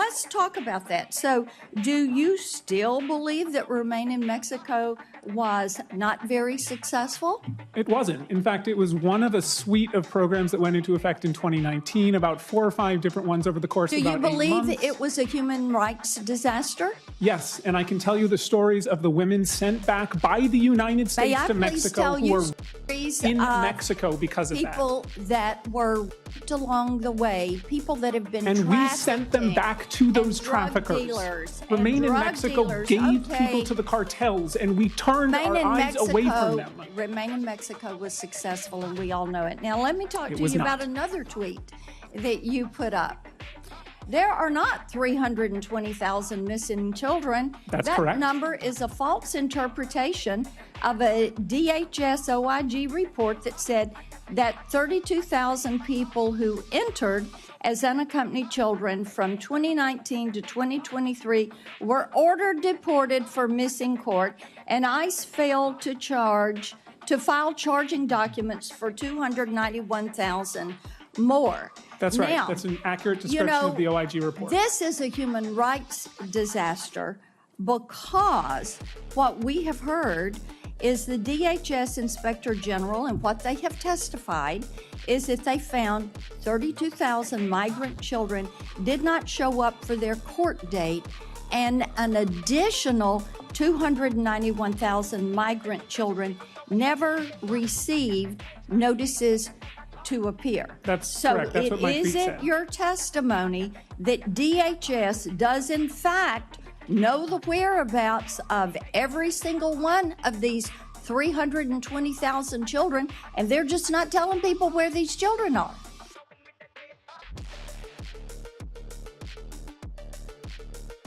let's talk about that. So do you still believe that Remain in Mexico was not very successful? It wasn't. In fact, it was one of a suite of programs that went into effect in 2019, about 4 or 5 different ones over the course of about 8 months. Do you believe it was a human rights disaster? Yes, and I can tell you the stories of the women sent back by the United States to Mexico who were in Mexico because of that. People that were raped along the way, people that have been and we sent them back to those traffickers. Remain in Mexico gave people to the cartels, and we turned our eyes away from them. Remain in Mexico was successful, and we all know it. Now, let me talk to you about another tweet that you put up. There are not 320,000 missing children. That's correct. That number is a false interpretation of a DHS OIG report that said that 32,000 people who entered as unaccompanied children from 2019 to 2023 were ordered deported for missing court, and ICE failed to file charging documents for 291,000 more. That's right. That's an accurate description of the OIG report. This is a human rights disaster because what we have heard is the DHS Inspector General, and what they have testified is that they found 32,000 migrant children did not show up for their court date, and an additional 291,000 migrant children never received notices to appear. That's correct. That's what my tweet said. So it isn't your testimony that DHS does in fact know the whereabouts of every single one of these 320,000 children, and they're just not telling people where these children are.